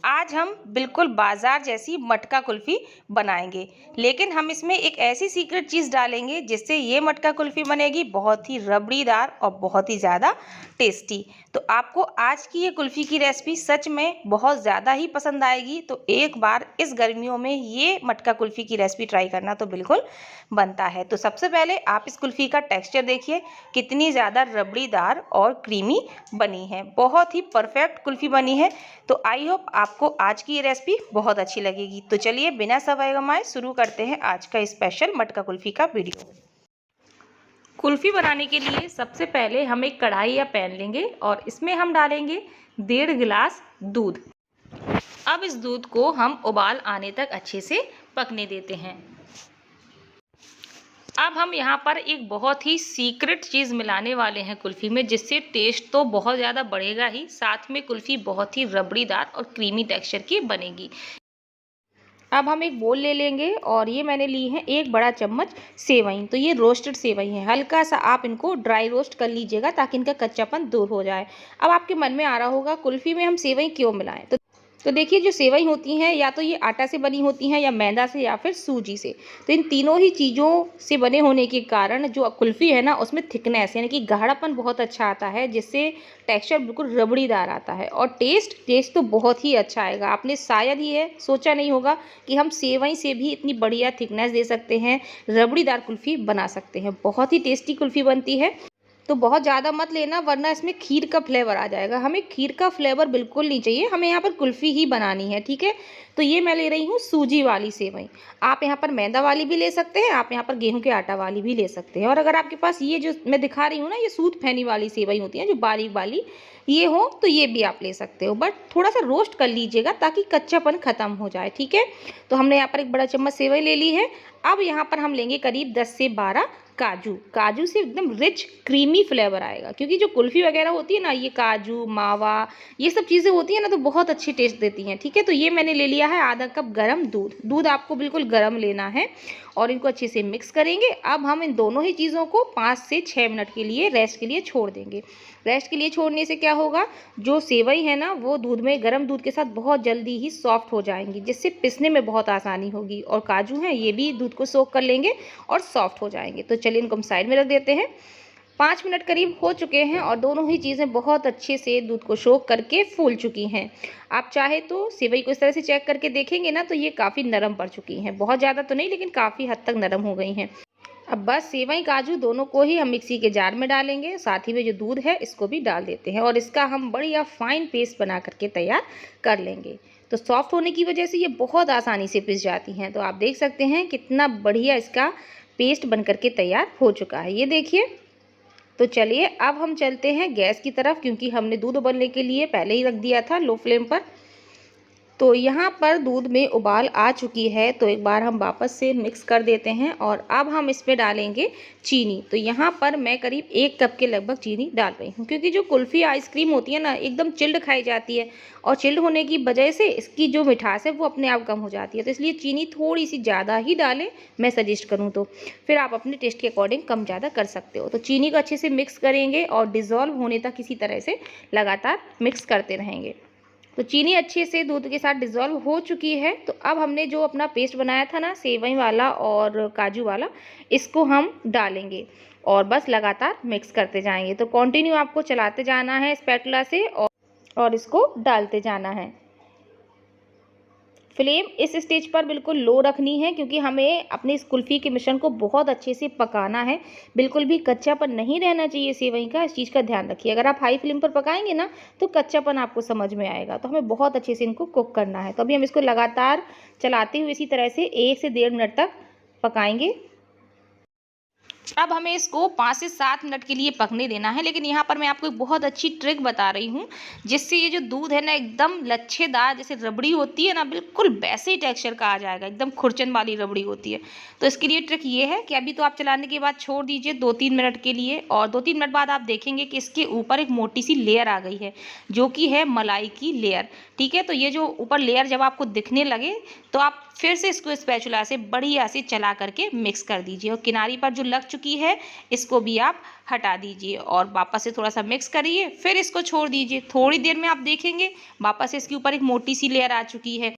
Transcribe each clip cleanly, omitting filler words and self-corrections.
आज हम बिल्कुल बाजार जैसी मटका कुल्फ़ी बनाएंगे, लेकिन हम इसमें एक ऐसी सीक्रेट चीज़ डालेंगे जिससे ये मटका कुल्फ़ी बनेगी बहुत ही रबड़ीदार और बहुत ही ज़्यादा टेस्टी। तो आपको आज की ये कुल्फ़ी की रेसिपी सच में बहुत ज़्यादा ही पसंद आएगी। तो एक बार इस गर्मियों में ये मटका कुल्फ़ी की रेसिपी ट्राई करना तो बिल्कुल बनता है। तो सबसे पहले आप इस कुल्फ़ी का टेक्सचर देखिए, कितनी ज़्यादा रबड़ीदार और क्रीमी बनी है, बहुत ही परफेक्ट कुल्फ़ी बनी है। तो आई होप आपको आज की ये रेसिपी बहुत अच्छी लगेगी। तो चलिए बिना समय गंवाए शुरू करते हैं आज का स्पेशल मटका कुल्फ़ी का वीडियो। कुल्फ़ी बनाने के लिए सबसे पहले हम एक कढ़ाई या पैन लेंगे और इसमें हम डालेंगे 1.5 गिलास दूध। अब इस दूध को हम उबाल आने तक अच्छे से पकने देते हैं। अब हम यहाँ पर एक बहुत ही सीक्रेट चीज़ मिलाने वाले हैं कुल्फ़ी में, जिससे टेस्ट तो बहुत ज़्यादा बढ़ेगा ही, साथ में कुल्फ़ी बहुत ही रबड़ीदार और क्रीमी टेक्सचर की बनेगी। अब हम एक बोल ले लेंगे और ये मैंने ली है 1 बड़ा चम्मच सेवई। तो ये रोस्टेड सेवई है, हल्का सा आप इनको ड्राई रोस्ट कर लीजिएगा ताकि इनका कच्चापन दूर हो जाए। अब आपके मन में आ रहा होगा कुल्फ़ी में हम सेवई क्यों मिलाएं? तो देखिए, जो सेवई होती हैं या तो ये आटा से बनी होती हैं या मैदा से या फिर सूजी से। तो इन तीनों ही चीज़ों से बने होने के कारण जो कुल्फ़ी है ना, उसमें थिकनेस यानी कि गाढ़ापन बहुत अच्छा आता है, जिससे टेक्सचर बिल्कुल रबड़ीदार आता है और टेस्ट तो बहुत ही अच्छा आएगा। आपने शायद ही है सोचा नहीं होगा कि हम सेवई से भी इतनी बढ़िया थिकनेस दे सकते हैं, रबड़ीदार कुल्फ़ी बना सकते हैं। बहुत ही टेस्टी कुल्फ़ी बनती है। तो बहुत ज़्यादा मत लेना वरना इसमें खीर का फ्लेवर आ जाएगा। हमें खीर का फ्लेवर बिल्कुल नहीं चाहिए, हमें यहाँ पर कुल्फ़ी ही बनानी है, ठीक है। तो ये मैं ले रही हूँ सूजी वाली सेवई। आप यहाँ पर मैदा वाली भी ले सकते हैं, आप यहाँ पर गेहूं के आटा वाली भी ले सकते हैं। और अगर आपके पास ये जो मैं दिखा रही हूँ ना, ये सूत फैनी वाली सेवई होती है जो बारीक वाली, ये हो तो ये भी आप ले सकते हो, बट थोड़ा सा रोस्ट कर लीजिएगा ताकि कच्चापन ख़त्म हो जाए, ठीक है। तो हमने यहाँ पर 1 बड़ा चम्मच सेवई ले ली है। अब यहाँ पर हम लेंगे करीब 10 से 12 काजू से एकदम रिच क्रीमी फ्लेवर आएगा, क्योंकि जो कुल्फ़ी वगैरह होती है ना, ये काजू मावा ये सब चीज़ें होती है ना, तो बहुत अच्छी टेस्ट देती हैं, ठीक है। तो ये मैंने ले लिया है आधा कप गरम दूध आपको बिल्कुल गरम लेना है और इनको अच्छे से मिक्स करेंगे। अब हम इन दोनों ही चीज़ों को 5 से 6 मिनट के लिए रेस्ट के लिए छोड़ देंगे। रेस्ट के लिए छोड़ने से क्या होगा, जो सेवई है ना वो दूध में गरम दूध के साथ बहुत जल्दी ही सॉफ्ट हो जाएंगी, जिससे पिसने में बहुत आसानी होगी। और काजू हैं ये भी दूध को सोख कर लेंगे और सॉफ्ट हो जाएंगे। तो चलिए इनको हम साइड में रख देते हैं। 5 मिनट करीब हो चुके हैं और दोनों ही चीज़ें बहुत अच्छे से दूध को सोख करके फूल चुकी हैं। आप चाहे तो सेवई को इस तरह से चेक करके देखेंगे ना, तो ये काफ़ी नरम पड़ चुकी हैं, बहुत ज़्यादा तो नहीं लेकिन काफ़ी हद तक नरम हो गई हैं। अब बस सेवई काजू दोनों को ही हम मिक्सी के जार में डालेंगे, साथ ही में जो दूध है इसको भी डाल देते हैं और इसका हम बढ़िया फाइन पेस्ट बना करके तैयार कर लेंगे। तो सॉफ्ट होने की वजह से ये बहुत आसानी से पिस जाती हैं। तो आप देख सकते हैं कितना बढ़िया इसका पेस्ट बन करके तैयार हो चुका है, ये देखिए। तो चलिए अब हम चलते हैं गैस की तरफ, क्योंकि हमने दूध उबलने के लिए पहले ही रख दिया था लो फ्लेम पर। तो यहाँ पर दूध में उबाल आ चुकी है, तो एक बार हम वापस से मिक्स कर देते हैं और अब हम इसमें डालेंगे चीनी। तो यहाँ पर मैं करीब 1 कप के लगभग चीनी डाल रही हूँ, क्योंकि जो कुल्फ़ी आइसक्रीम होती है ना, एकदम चिल्ड खाई जाती है और चिल्ड होने की वजह से इसकी जो मिठास है वो अपने आप कम हो जाती है। तो इसलिए चीनी थोड़ी सी ज़्यादा ही डालें, मैं सजेस्ट करूँ तो। फिर आप अपने टेस्ट के अकॉर्डिंग कम ज़्यादा कर सकते हो। तो चीनी को अच्छे से मिक्स करेंगे और डिज़ोल्व होने तक इसी तरह से लगातार मिक्स करते रहेंगे। तो चीनी अच्छे से दूध के साथ डिज़ोल्व हो चुकी है। तो अब हमने जो अपना पेस्ट बनाया था ना सेवई वाला और काजू वाला, इसको हम डालेंगे और बस लगातार मिक्स करते जाएंगे। तो कंटिन्यू आपको चलाते जाना है स्पैटुला से और इसको डालते जाना है। फ्लेम इस स्टेज पर बिल्कुल लो रखनी है, क्योंकि हमें अपनी इस कुल्फ़ी के मिश्रण को बहुत अच्छे से पकाना है। बिल्कुल भी कच्चापन नहीं रहना चाहिए सेवई का, इस चीज़ का ध्यान रखिए। अगर आप हाई फ्लेम पर पकाएंगे ना तो कच्चापन आपको समझ में आएगा। तो हमें बहुत अच्छे से इनको कुक करना है। तो अभी हम इसको लगातार चलाते हुए इसी तरह से 1 से 1.5 मिनट तक पकाएंगे। अब हमें इसको 5 से 7 मिनट के लिए पकने देना है, लेकिन यहाँ पर मैं आपको एक बहुत अच्छी ट्रिक बता रही हूँ, जिससे ये जो दूध है ना एकदम लच्छेदार, जैसे रबड़ी होती है ना, बिल्कुल वैसे ही टेक्सचर का आ जाएगा, एकदम खुरचन वाली रबड़ी होती है। तो इसके लिए ट्रिक ये है कि अभी तो आप चलाने के बाद छोड़ दीजिए 2-3 मिनट के लिए, और 2-3 मिनट बाद आप देखेंगे कि इसके ऊपर एक मोटी सी लेयर आ गई है, जो कि है मलाई की लेयर, ठीक है। तो ये जो ऊपर लेयर जब आपको दिखने लगे तो आप फिर से इसको स्पैचुला से बढ़िया से चला करके मिक्स कर दीजिए, और किनारी पर जो लग चुकी है, इसको भी आप हटा दीजिए और वापस से थोड़ा सा मिक्स करिए, फिर इसको छोड़ दीजिए। थोड़ी देर में आप देखेंगे वापस से इसके ऊपर एक मोटी सी लेयर आ चुकी है।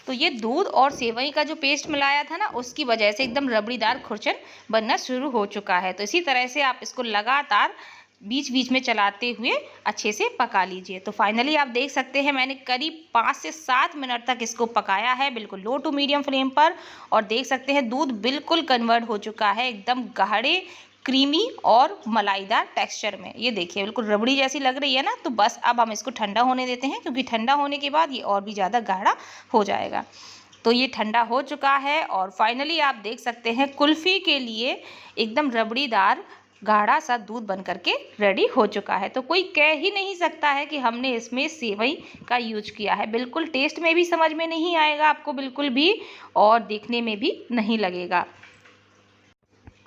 तो ये दूध और सेवई का जो पेस्ट मिलाया था ना, उसकी वजह से एकदम रबड़ीदार खुरचन बनना शुरू हो चुका है। तो इसी तरह से आप इसको लगातार बीच बीच में चलाते हुए अच्छे से पका लीजिए। तो फाइनली आप देख सकते हैं मैंने करीब 5 से 7 मिनट तक इसको पकाया है, बिल्कुल लो टू मीडियम फ्लेम पर। और देख सकते हैं दूध बिल्कुल कन्वर्ट हो चुका है एकदम गाढ़े, क्रीमी और मलाईदार टेक्सचर में। ये देखिए बिल्कुल रबड़ी जैसी लग रही है ना। तो बस अब हम इसको ठंडा होने देते हैं, क्योंकि ठंडा होने के बाद ये और भी ज़्यादा गाढ़ा हो जाएगा। तो ये ठंडा हो चुका है और फाइनली आप देख सकते हैं कुल्फ़ी के लिए एकदम रबड़ीदार गाढ़ा सा दूध बन करके रेडी हो चुका है। तो कोई कह ही नहीं सकता है कि हमने इसमें सेवई का यूज किया है। बिल्कुल टेस्ट में भी समझ में नहीं आएगा आपको बिल्कुल भी, और देखने में भी नहीं लगेगा।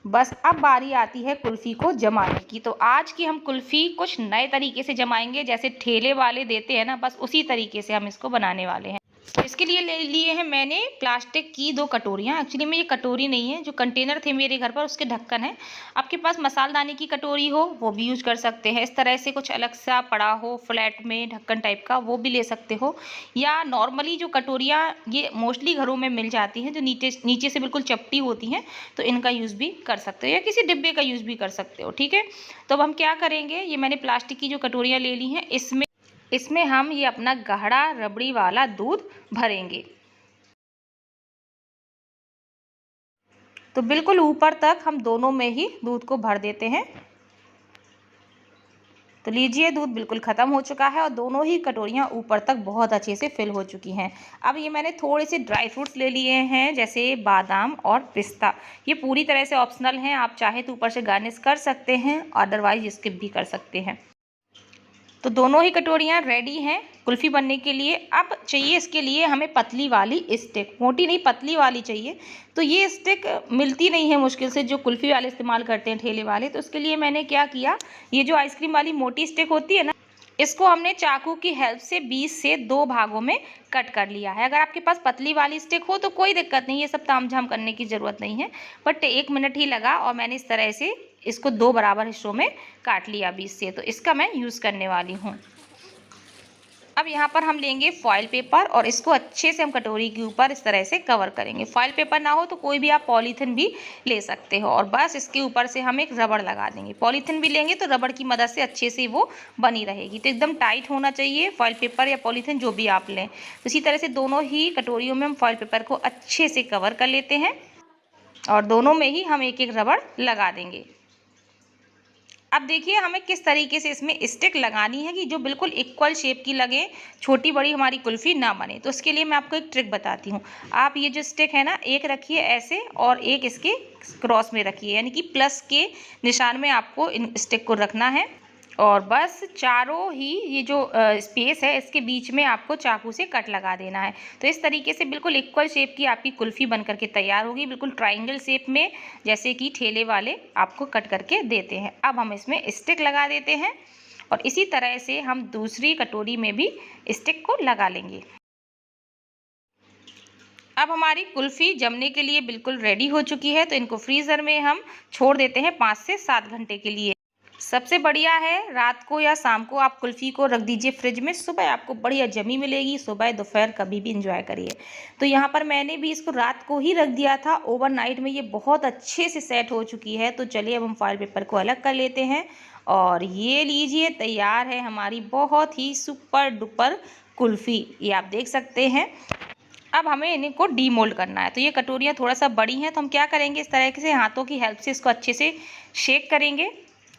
बस अब बारी आती है कुल्फ़ी को जमाने की। तो आज की हम कुल्फ़ी कुछ नए तरीके से जमाएंगे, जैसे ठेले वाले देते हैं ना, बस उसी तरीके से हम इसको बनाने वाले हैं। तो इसके लिए ले लिए हैं मैंने प्लास्टिक की 2 कटोरियाँ। एक्चुअली में ये कटोरी नहीं है, जो कंटेनर थे मेरे घर पर उसके ढक्कन है। आपके पास मसालदाने की कटोरी हो वो भी यूज कर सकते हैं। इस तरह से कुछ अलग सा पड़ा हो फ्लैट में ढक्कन टाइप का, वो भी ले सकते हो। या नॉर्मली जो कटोरियाँ ये मोस्टली घरों में मिल जाती हैं, जो नीचे से बिल्कुल चपटी होती हैं, तो इनका यूज़ भी कर सकते हो, या किसी डिब्बे का यूज़ भी कर सकते हो। ठीक है, तो अब हम क्या करेंगे, ये मैंने प्लास्टिक की जो कटोरियाँ ले ली हैं, इसमें हम ये अपना गाढ़ा रबड़ी वाला दूध भरेंगे। तो बिल्कुल ऊपर तक हम दोनों में ही दूध को भर देते हैं। तो लीजिए दूध बिल्कुल ख़त्म हो चुका है और दोनों ही कटोरियाँ ऊपर तक बहुत अच्छे से फिल हो चुकी हैं। अब ये मैंने थोड़े से ड्राई फ्रूट्स ले लिए हैं, जैसे बादाम और पिस्ता। ये पूरी तरह से ऑप्शनल हैं, आप चाहे तो ऊपर से गार्निश कर सकते हैं, अदरवाइज स्किप भी कर सकते हैं। तो दोनों ही कटोरियाँ रेडी हैं कुल्फ़ी बनने के लिए। अब चाहिए इसके लिए हमें पतली वाली स्टिक, मोटी नहीं पतली वाली चाहिए। तो ये स्टिक मिलती नहीं है मुश्किल से, जो कुल्फ़ी वाले इस्तेमाल करते हैं ठेले वाले। तो इसके लिए मैंने क्या किया, ये जो आइसक्रीम वाली मोटी स्टिक होती है ना, इसको हमने चाकू की हेल्प से 20 से 2 भागों में कट कर लिया है। अगर आपके पास पतली वाली स्टिक हो तो कोई दिक्कत नहीं, ये सब तामझाम करने की ज़रूरत नहीं है। बट 1 मिनट ही लगा और मैंने इस तरह से इसको 2 बराबर हिस्सों में काट लिया 20 से। तो इसका मैं यूज़ करने वाली हूँ। अब यहाँ पर हम लेंगे फॉइल पेपर और इसको अच्छे से हम कटोरी के ऊपर इस तरह से कवर करेंगे। फॉइल पेपर ना हो तो कोई भी आप पॉलीथिन भी ले सकते हो, और बस इसके ऊपर से हम एक रबड़ लगा देंगे। पॉलीथिन भी लेंगे तो रबड़ की मदद से अच्छे से वो बनी रहेगी। तो एकदम टाइट होना चाहिए फॉइल पेपर या पॉलीथिन, जो भी आप लें। तो इसी तरह से दोनों ही कटोरियों में हम फॉइल पेपर को अच्छे से कवर कर लेते हैं और दोनों में ही हम एक एक रबड़ लगा देंगे। अब देखिए हमें किस तरीके से इसमें स्टिक लगानी है कि जो बिल्कुल इक्वल शेप की लगे, छोटी बड़ी हमारी कुल्फ़ी ना बने। तो उसके लिए मैं आपको एक ट्रिक बताती हूँ। आप ये जो स्टिक है ना, एक रखिए ऐसे और एक इसके क्रॉस में रखिए, यानी कि प्लस के निशान में आपको इन स्टिक को रखना है। और बस चारों ही ये जो स्पेस है इसके बीच में आपको चाकू से कट लगा देना है। तो इस तरीके से बिल्कुल इक्वल शेप की आपकी कुल्फ़ी बन करके तैयार होगी, बिल्कुल ट्रायंगल शेप में, जैसे कि ठेले वाले आपको कट करके देते हैं। अब हम इसमें स्टिक लगा देते हैं और इसी तरह से हम दूसरी कटोरी में भी स्टिक को लगा लेंगे। अब हमारी कुल्फ़ी जमने के लिए बिल्कुल रेडी हो चुकी है। तो इनको फ्रीज़र में हम छोड़ देते हैं 5 से 7 घंटे के लिए। सबसे बढ़िया है रात को या शाम को आप कुल्फ़ी को रख दीजिए फ्रिज में, सुबह आपको बढ़िया जमी मिलेगी। सुबह दोपहर कभी भी इंजॉय करिए। तो यहाँ पर मैंने भी इसको रात को ही रख दिया था, ओवरनाइट में ये बहुत अच्छे से सेट हो चुकी है। तो चलिए अब हम फॉइल पेपर को अलग कर लेते हैं और ये लीजिए तैयार है हमारी बहुत ही सुपर डुपर कुल्फ़ी। ये आप देख सकते हैं। अब हमें इनको डीमोल्ड करना है। तो ये कटोरियाँ थोड़ा सा बड़ी हैं, तो हम क्या करेंगे, इस तरह से हाथों की हेल्प से इसको अच्छे से शेक करेंगे,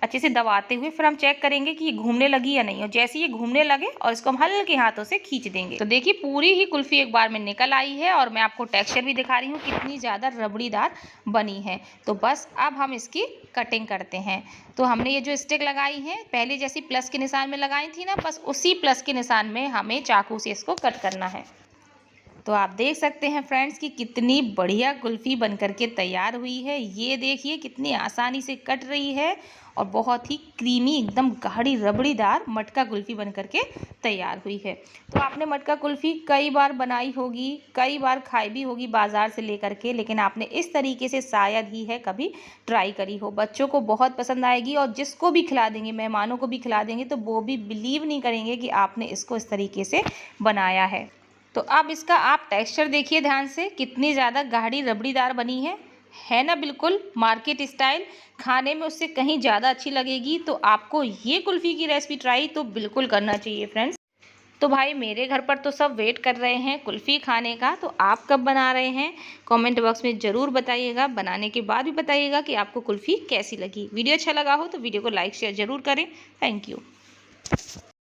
अच्छे से दबाते हुए। फिर हम चेक करेंगे कि ये घूमने लगी या नहीं, और जैसे ये घूमने लगे और इसको हम हल्के हाथों से खींच देंगे। तो देखिए पूरी ही कुल्फ़ी एक बार में निकल आई है और मैं आपको टेक्सचर भी दिखा रही हूँ कितनी ज़्यादा रबड़ीदार बनी है। तो बस अब हम इसकी कटिंग करते हैं। तो हमने ये जो स्टिक लगाई है पहले जैसी प्लस के निशान में लगाई थी ना, बस उसी प्लस के निशान में हमें चाकू से इसको कट करना है। तो आप देख सकते हैं फ्रेंड्स कि कितनी बढ़िया कुल्फ़ी बनकर के तैयार हुई है। ये देखिए कितनी आसानी से कट रही है और बहुत ही क्रीमी एकदम गाढ़ी रबड़ीदार मटका कुल्फ़ी बन करके तैयार हुई है। तो आपने मटका कुल्फ़ी कई बार बनाई होगी, कई बार खाई भी होगी बाज़ार से लेकर के, लेकिन आपने इस तरीके से शायद ही है कभी ट्राई करी हो। बच्चों को बहुत पसंद आएगी और जिसको भी खिला देंगे, मेहमानों को भी खिला देंगे तो वो भी बिलीव नहीं करेंगे कि आपने इसको इस तरीके से बनाया है। तो अब इसका आप टेक्सचर देखिए ध्यान से, कितनी ज़्यादा गाढ़ी रबड़ीदार बनी है ना, बिल्कुल मार्केट स्टाइल। खाने में उससे कहीं ज़्यादा अच्छी लगेगी। तो आपको ये कुल्फ़ी की रेसिपी ट्राई तो बिल्कुल करना चाहिए फ्रेंड्स। तो भाई मेरे घर पर तो सब वेट कर रहे हैं कुल्फ़ी खाने का, तो आप कब बना रहे हैं कमेंट बॉक्स में ज़रूर बताइएगा। बनाने के बाद भी बताइएगा कि आपको कुल्फ़ी कैसी लगी। वीडियो अच्छा लगा हो तो वीडियो को लाइक शेयर ज़रूर करें। Thank you.